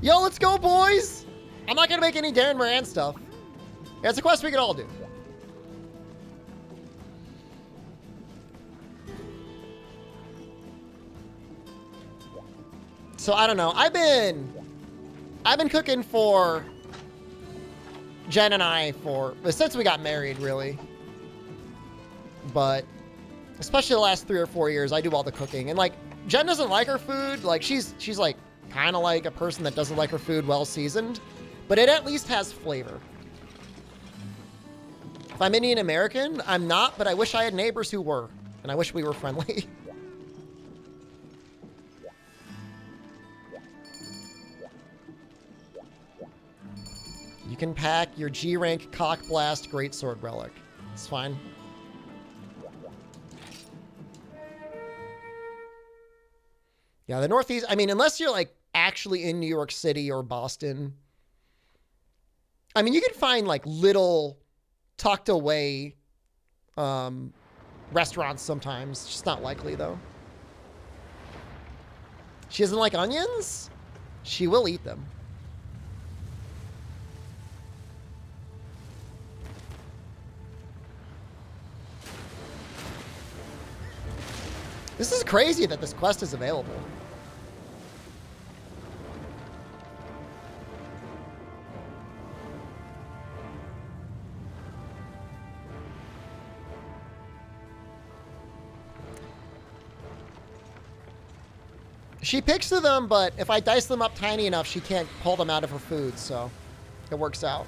Yo, let's go, boys! I'm not gonna make any Dah'ren Mohran stuff. Yeah, it's a quest we can all do. So I don't know. I've been cooking for Jen and I since we got married, really. But especially the last 3 or 4 years, I do all the cooking. And like, Jen doesn't like her food. Like, she's like kind of like a person that doesn't like her food well seasoned, but it at least has flavor. If I'm Indian American, I'm not, but I wish I had neighbors who were, and I wish we were friendly. You can pack your G-rank cock blast greatsword relic. It's fine. Yeah, the Northeast, I mean, unless you're like actually in New York City or Boston, I mean, you can find like little tucked away restaurants sometimes. It's just not likely though. She doesn't like onions? She will eat them. This is crazy that this quest is available. She picks through them, but if I dice them up tiny enough, she can't pull them out of her food, so it works out.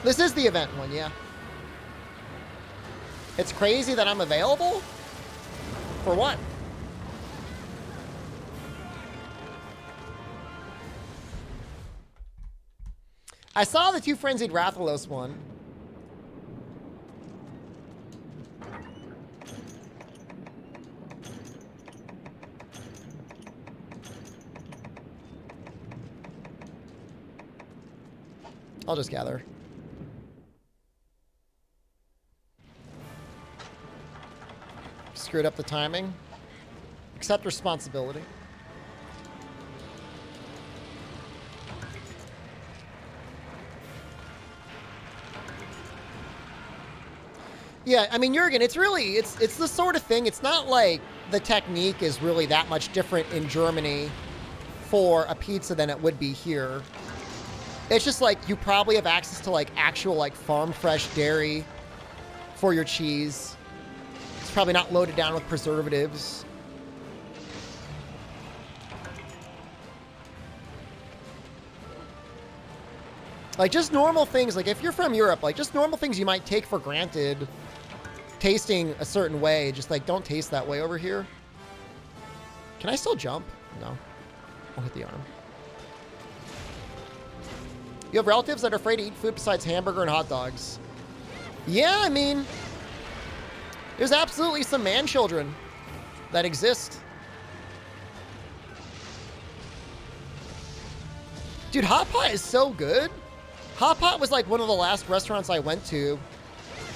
This is the event one, yeah. It's crazy that I'm available? For what? I saw the 2 Frenzied Rathalos one. I'll just gather. Screwed up the timing. Accept responsibility. Yeah, I mean, Jurgen, it's really, it's the sort of thing, it's not like the technique is really that much different in Germany for a pizza than it would be here. It's just like, you probably have access to like actual like farm fresh dairy for your cheese. It's probably not loaded down with preservatives. Like just normal things, like if you're from Europe, like just normal things you might take for granted, tasting a certain way, just like don't taste that way over here. Can I still jump? No. I'll hit the arm. You have relatives that are afraid to eat food besides hamburger and hot dogs. Yeah, I mean, there's absolutely some man-children that exist. Dude, Hot Pot is so good. Hot Pot was like one of the last restaurants I went to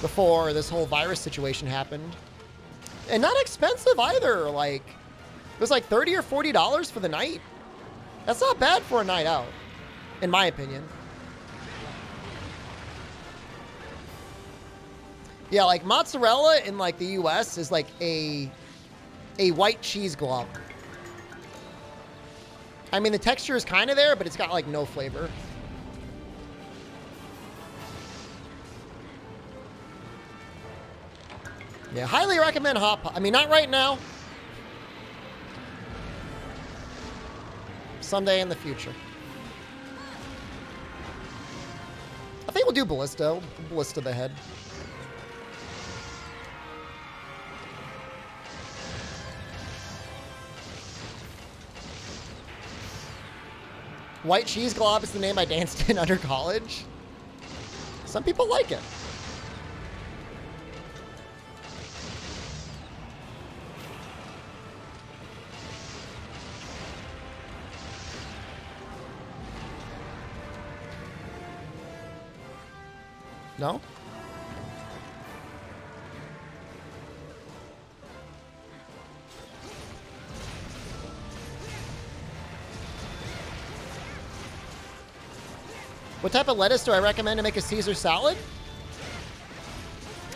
before this whole virus situation happened. And not expensive either. Like, it was like $30 or $40 for the night. That's not bad for a night out, in my opinion. Yeah, like mozzarella in like the US is like a white cheese glob. I mean, the texture is kind of there, but it's got like no flavor. Yeah, highly recommend Hot Pot. I mean, not right now. Someday in the future. I think we'll do Ballista. Ballista the head. White cheese glob is the name I danced in under college. Some people like it. No? What type of lettuce do I recommend to make a Caesar salad?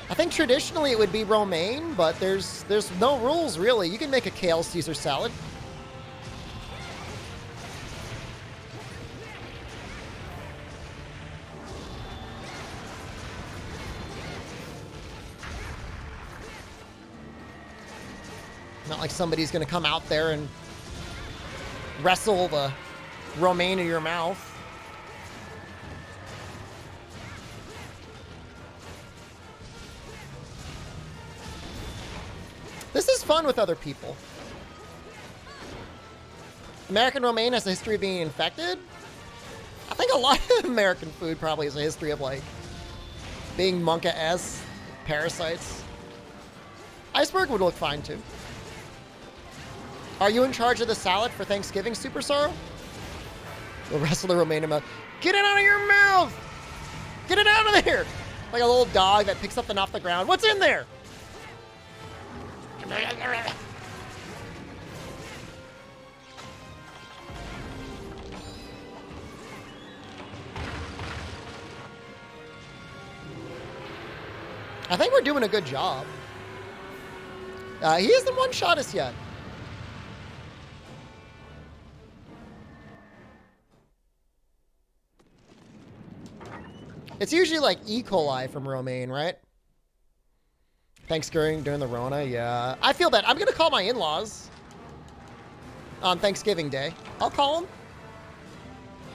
I think traditionally it would be romaine, but there's no rules really. You can make a kale Caesar salad. Not like somebody's gonna come out there and wrestle the romaine in your mouth. This is fun with other people. American romaine has a history of being infected. I think a lot of American food probably has a history of like being Monka-esque parasites. Iceberg would look fine too. Are you in charge of the salad for Thanksgiving, Super Sorrow? We'll wrestle the romaine in mouth. Get it out of your mouth! Get it out of there! Like a little dog that picks something off the ground. What's in there? I think we're doing a good job. He hasn't one-shot us yet. It's usually like E. coli from romaine, right? Thanksgiving during the Rona, yeah. I feel bad. I'm going to call my in-laws on Thanksgiving Day. I'll call them.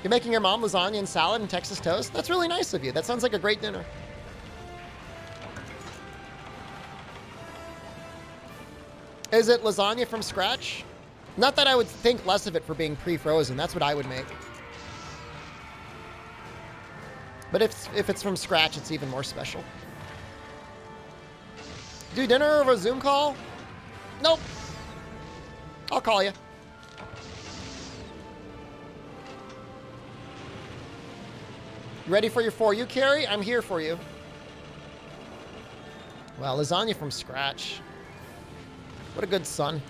You're making your mom lasagna and salad and Texas toast? That's really nice of you. That sounds like a great dinner. Is it lasagna from scratch? Not that I would think less of it for being pre-frozen. That's what I would make. But if it's from scratch, it's even more special. Do dinner over a Zoom call? Nope. I'll call you. Ready for your 4U carry? I'm here for you. Wow, lasagna from scratch. What a good son.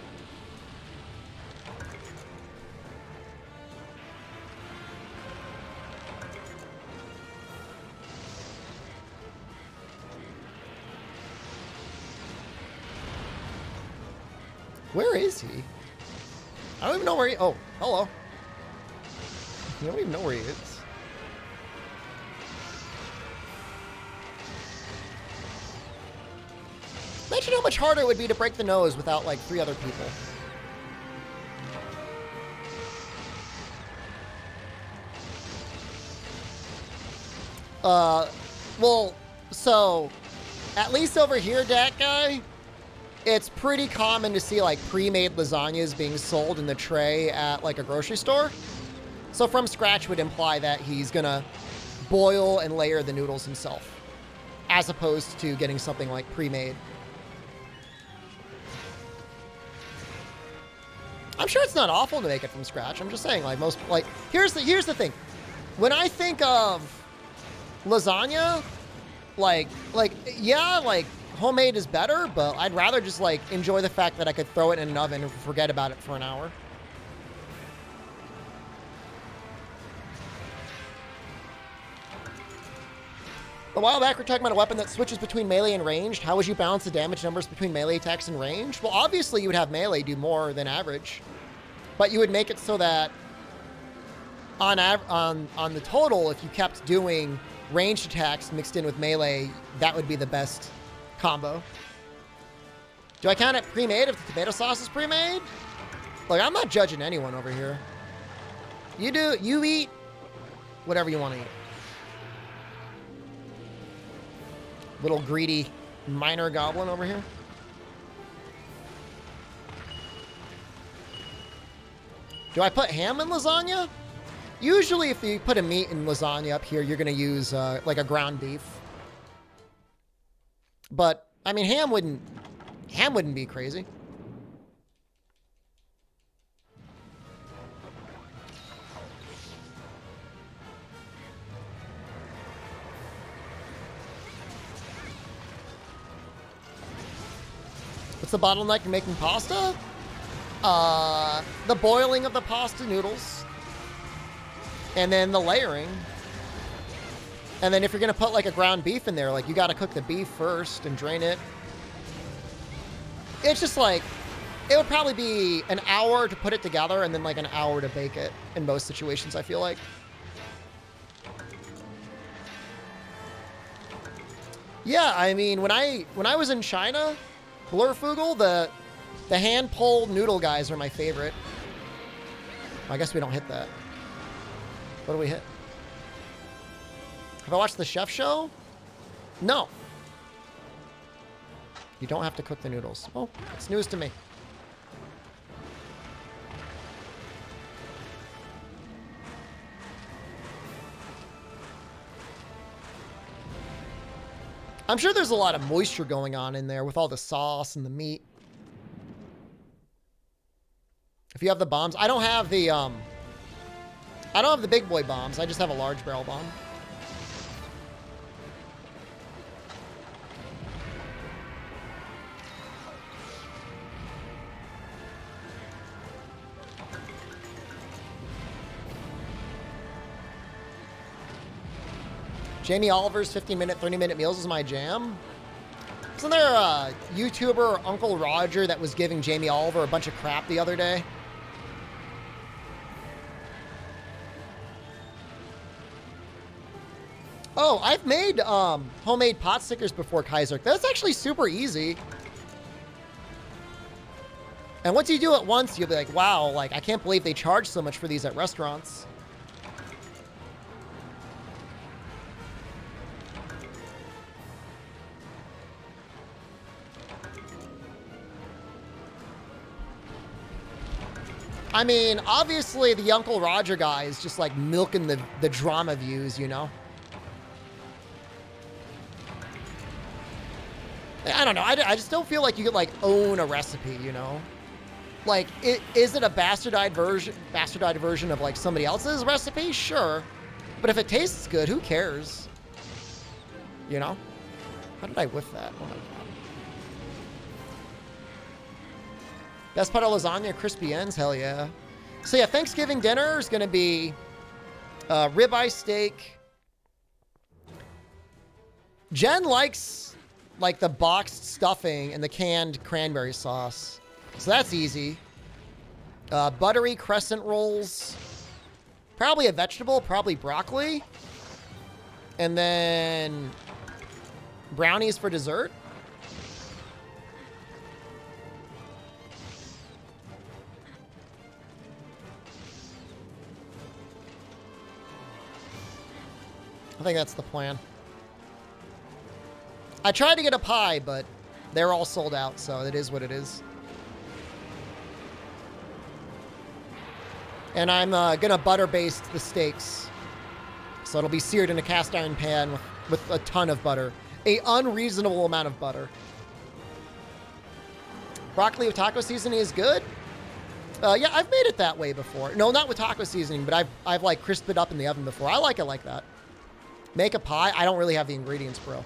Where is he? I don't even know where he... Oh, hello. You don't even know where he is. Imagine how much harder it would be to break the nose without, like, 3 other people. Well, so, at least over here, Dat Guy, it's pretty common to see, like, pre-made lasagnas being sold in the tray at, like, a grocery store. So from scratch would imply that he's gonna boil and layer the noodles himself, as opposed to getting something, like, pre-made. I'm sure it's not awful to make it from scratch. I'm just saying, like, most, like, here's the thing. When I think of lasagna, yeah, like, homemade is better, but I'd rather just, like, enjoy the fact that I could throw it in an oven and forget about it for an hour. A while back, we were talking about a weapon that switches between melee and ranged. How would you balance the damage numbers between melee attacks and ranged? Well, obviously, you would have melee do more than average, but you would make it so that on the total, if you kept doing ranged attacks mixed in with melee, that would be the best combo. Do I count it pre-made if the tomato sauce is pre-made? Like, I'm not judging anyone over here. You eat whatever you want to eat. Little greedy minor goblin over here. Do I put ham in lasagna? Usually if you put a meat in lasagna up here, you're going to use like a ground beef. But, I mean, ham wouldn't be crazy. What's the bottleneck in making pasta? The boiling of the pasta noodles. And then the layering. And then if you're going to put like a ground beef in there, like you got to cook the beef first and drain it. It's just like, it would probably be an hour to put it together and then like an hour to bake it in most situations, I feel like. Yeah, I mean, when I was in China, Blurfugel, the hand-pulled noodle guys are my favorite. I guess we don't hit that. What do we hit? Have I watched the chef show? No. You don't have to cook the noodles. Oh, it's news to me. I'm sure there's a lot of moisture going on in there with all the sauce and the meat. If you have the bombs, I don't have the big boy bombs. I just have a large barrel bomb. Jamie Oliver's 15-minute, 30-minute meals is my jam. Isn't there a YouTuber, Uncle Roger, that was giving Jamie Oliver a bunch of crap the other day? Oh, I've made homemade pot stickers before, Kaiser. That's actually super easy. And once you do it once, you'll be like, wow, like, I can't believe they charge so much for these at restaurants. I mean, obviously the Uncle Roger guy is just like milking the drama views, you know? I don't know. I just don't feel like you could like own a recipe, you know? Like, is it a bastardized version of like somebody else's recipe? Sure. But if it tastes good, who cares? You know? How did I whiff that? Oh my God. Best part of lasagna, crispy ends, hell yeah. So yeah, Thanksgiving dinner is going to be ribeye steak. Jen likes like the boxed stuffing and the canned cranberry sauce. So that's easy. Buttery crescent rolls. Probably a vegetable, probably broccoli. And then brownies for dessert. I think that's the plan. I tried to get a pie, but they're all sold out, so it is what it is. And I'm gonna butter baste the steaks. So it'll be seared in a cast iron pan with a ton of butter. An unreasonable amount of butter. Broccoli with taco seasoning is good. Yeah, I've made it that way before. No, not with taco seasoning, but I've like crisped it up in the oven before. I like it like that. Make a pie. I don't really have the ingredients, bro.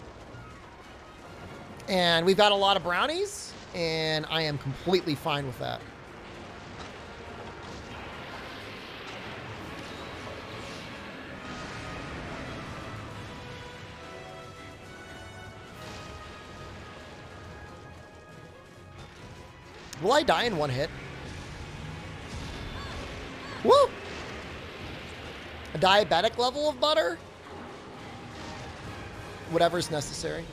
And we've got a lot of brownies, and I am completely fine with that. Will I die in one hit? Woo! A diabetic level of butter? Whatever's necessary.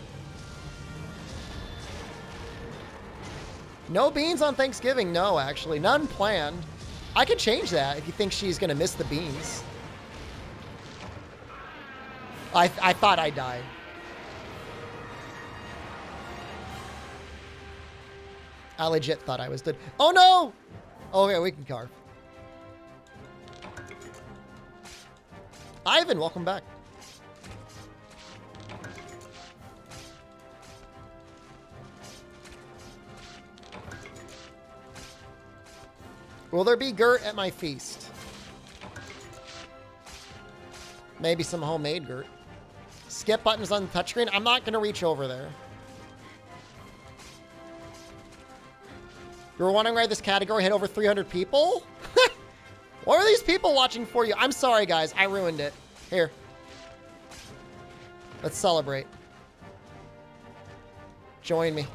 No beans on Thanksgiving. No, actually. None planned. I could change that if you think she's going to miss the beans. I thought I died. I legit thought I was dead. Oh, no! Okay, we can carve. Ivan, welcome back. Will there be Gert at my feast? Maybe some homemade Gert. Skip buttons on the touchscreen. I'm not going to reach over there. You were wondering why this category had over 300 people? What are these people watching for you? I'm sorry, guys. I ruined it. Here. Let's celebrate. Join me.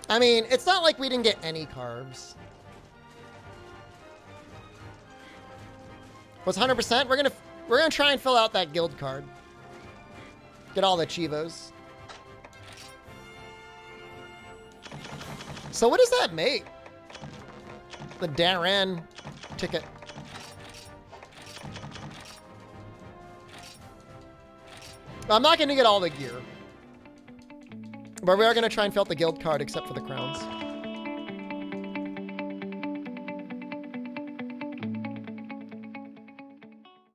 I mean, it's not like we didn't get any carbs. Was 100%? We're gonna try and fill out that guild card. Get all the Chivos. So what does that make? The Dah'ren ticket. I'm not gonna get all the gear. But we are gonna try and fill out the guild card except for the crowns.